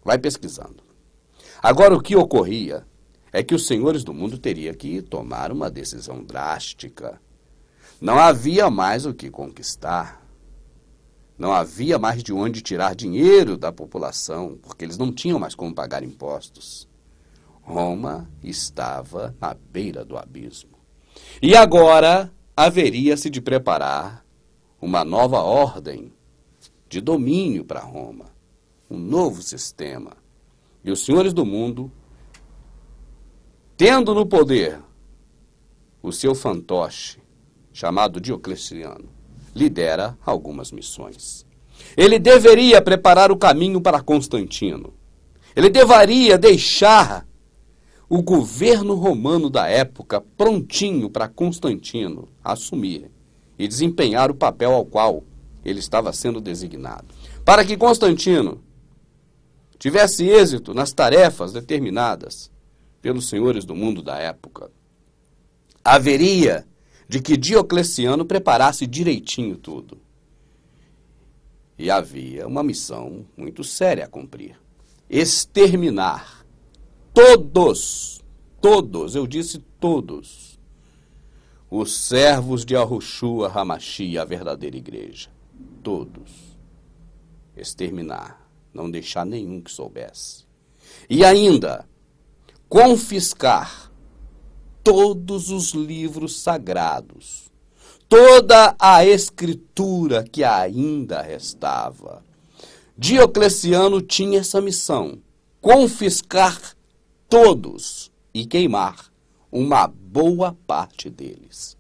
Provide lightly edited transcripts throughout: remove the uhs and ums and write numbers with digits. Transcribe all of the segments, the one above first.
Vai pesquisando. Agora, o que ocorria é que os senhores do mundo teriam que tomar uma decisão drástica. Não havia mais o que conquistar. Não havia mais de onde tirar dinheiro da população, porque eles não tinham mais como pagar impostos. Roma estava à beira do abismo. E agora haveria-se de preparar uma nova ordem de domínio para Roma, um novo sistema. E os senhores do mundo, tendo no poder o seu fantoche, chamado Diocleciano, lidera algumas missões. Ele deveria preparar o caminho para Constantino. Ele deveria deixar o governo romano da época prontinho para Constantino assumir e desempenhar o papel ao qual ele estava sendo designado. Para que Constantino tivesse êxito nas tarefas determinadas pelos senhores do mundo da época, haveria de que Diocleciano preparasse direitinho tudo. E havia uma missão muito séria a cumprir: exterminar todos, eu disse todos, os servos de Yahushua HaMashiach, a verdadeira igreja. Todos. Exterminar, não deixar nenhum que soubesse. E ainda, confiscar todos os livros sagrados, toda a escritura que ainda restava. Diocleciano tinha essa missão: confiscar todos e queimar uma boa parte deles.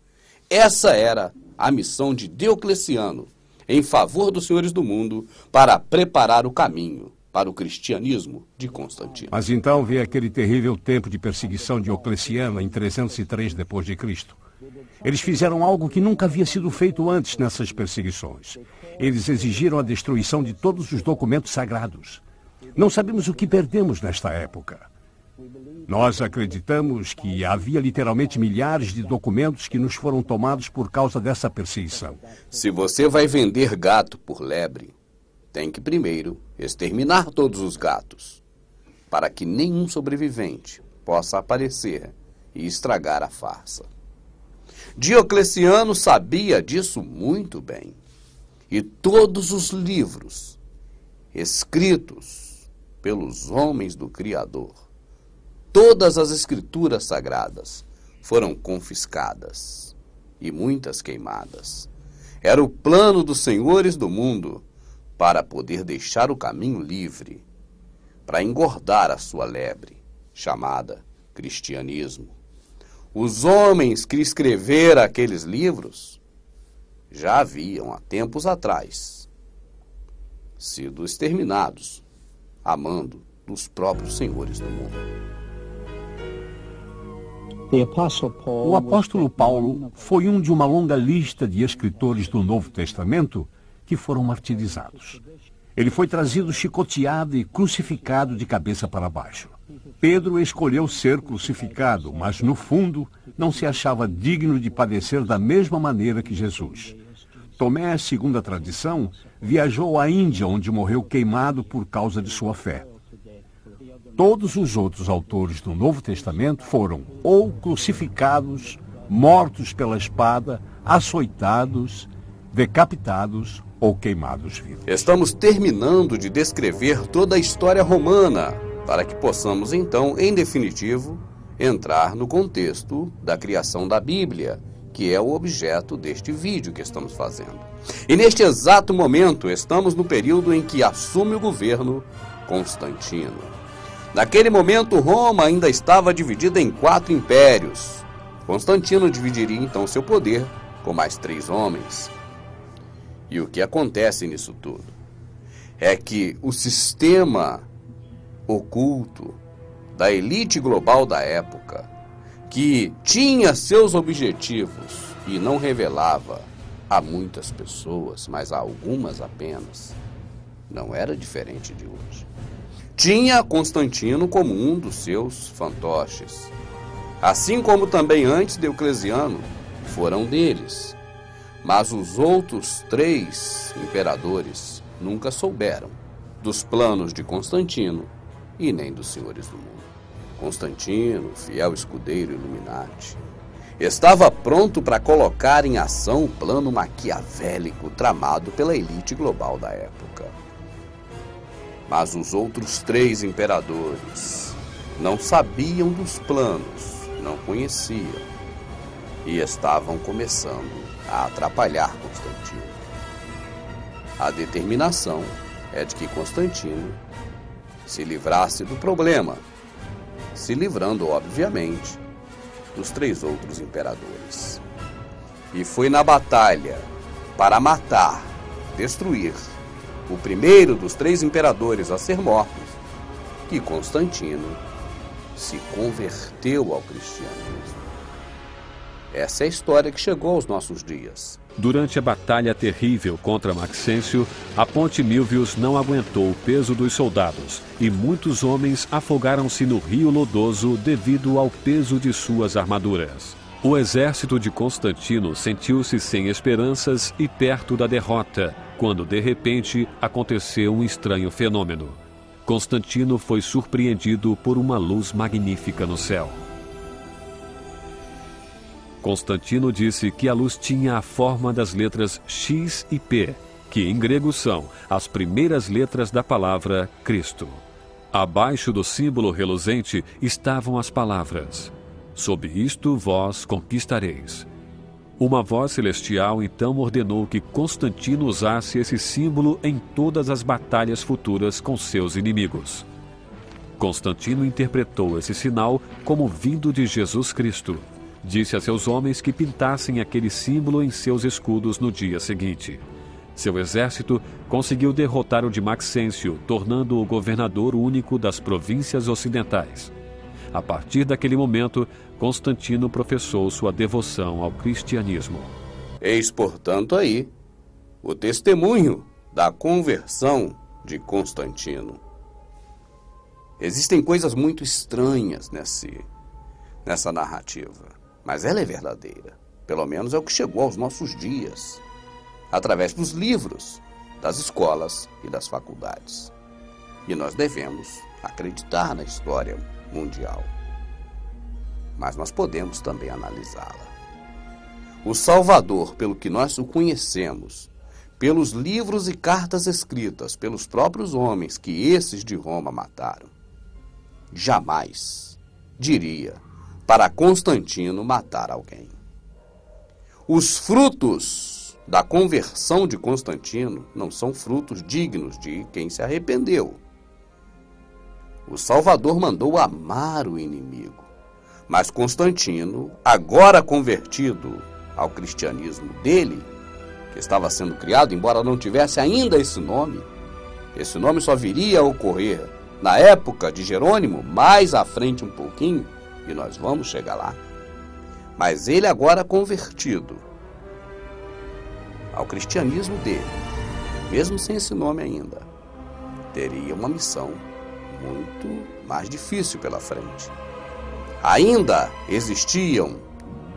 Essa era a missão de Diocleciano em favor dos senhores do mundo para preparar o caminho para o cristianismo de Constantino. Mas então veio aquele terrível tempo de perseguição diocleciana em 303 d.C. Eles fizeram algo que nunca havia sido feito antes nessas perseguições. Eles exigiram a destruição de todos os documentos sagrados. Não sabemos o que perdemos nesta época. Nós acreditamos que havia literalmente milhares de documentos que nos foram tomados por causa dessa perseguição. Se você vai vender gato por lebre, tem que primeiro exterminar todos os gatos, para que nenhum sobrevivente possa aparecer e estragar a farsa. Diocleciano sabia disso muito bem. E todos os livros escritos pelos homens do Criador, todas as escrituras sagradas foram confiscadas e muitas queimadas. Era o plano dos senhores do mundo para poder deixar o caminho livre, para engordar a sua lebre, chamada cristianismo. Os homens que escreveram aqueles livros já haviam, há tempos atrás, sido exterminados a mando dos próprios senhores do mundo. O apóstolo Paulo foi um de uma longa lista de escritores do Novo Testamento que foram martirizados. Ele foi trazido chicoteado e crucificado de cabeça para baixo. Pedro escolheu ser crucificado, mas no fundo não se achava digno de padecer da mesma maneira que Jesus. Tomé, segundo a tradição, viajou à Índia, onde morreu queimado por causa de sua fé. Todos os outros autores do Novo Testamento foram ou crucificados, mortos pela espada, açoitados, decapitados ou queimados vivos. Estamos terminando de descrever toda a história romana, para que possamos então, em definitivo, entrar no contexto da criação da Bíblia, que é o objeto deste vídeo que estamos fazendo. E neste exato momento, estamos no período em que assume o governo Constantino. Naquele momento, Roma ainda estava dividida em 4 impérios. Constantino dividiria então seu poder com mais 3 homens. E o que acontece nisso tudo é que o sistema oculto da elite global da época, que tinha seus objetivos e não revelava a muitas pessoas, mas a algumas apenas, não era diferente de hoje. Tinha Constantino como um dos seus fantoches, assim como também antes Diocleciano foram deles. Mas os outros 3 imperadores nunca souberam dos planos de Constantino e nem dos senhores do mundo. Constantino, fiel escudeiro Illuminati, estava pronto para colocar em ação o plano maquiavélico tramado pela elite global da época. Mas os outros 3 imperadores não sabiam dos planos, não conheciam e estavam começando a atrapalhar Constantino. A determinação é de que Constantino se livrasse do problema, se livrando, obviamente, dos 3 outros imperadores. E foi na batalha para matar, destruir o primeiro dos 3 imperadores a ser morto que Constantino se converteu ao cristianismo. Essa é a história que chegou aos nossos dias. Durante a batalha terrível contra Maxêncio, a Ponte Milvius não aguentou o peso dos soldados e muitos homens afogaram-se no rio lodoso devido ao peso de suas armaduras. O exército de Constantino sentiu-se sem esperanças e perto da derrota, quando de repente aconteceu um estranho fenômeno. Constantino foi surpreendido por uma luz magnífica no céu. Constantino disse que a luz tinha a forma das letras X e P, que em grego são as primeiras letras da palavra Cristo. Abaixo do símbolo reluzente estavam as palavras: sob isto vós conquistareis. Uma voz celestial então ordenou que Constantino usasse esse símbolo em todas as batalhas futuras com seus inimigos. Constantino interpretou esse sinal como vindo de Jesus Cristo. Disse a seus homens que pintassem aquele símbolo em seus escudos no dia seguinte. Seu exército conseguiu derrotar o de Maxêncio, tornando-o governador único das províncias ocidentais. A partir daquele momento, Constantino professou sua devoção ao cristianismo. Eis, portanto, aí o testemunho da conversão de Constantino. Existem coisas muito estranhas nessa narrativa. Mas ela é verdadeira, pelo menos é o que chegou aos nossos dias, através dos livros, das escolas e das faculdades. E nós devemos acreditar na história mundial. Mas nós podemos também analisá-la. O Salvador, pelo que nós o conhecemos, pelos livros e cartas escritas pelos próprios homens que esses de Roma mataram, jamais diria para Constantino matar alguém. Os frutos da conversão de Constantino não são frutos dignos de quem se arrependeu. O Salvador mandou amar o inimigo, mas Constantino, agora convertido ao cristianismo dele, que estava sendo criado, embora não tivesse ainda esse nome só viria a ocorrer na época de Jerônimo, mais à frente um pouquinho, e nós vamos chegar lá. Mas ele agora convertido ao cristianismo dele, mesmo sem esse nome ainda, teria uma missão muito mais difícil pela frente. Ainda existiam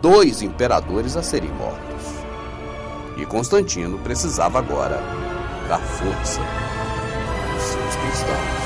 2 imperadores a serem mortos. E Constantino precisava agora da força dos seus cristãos.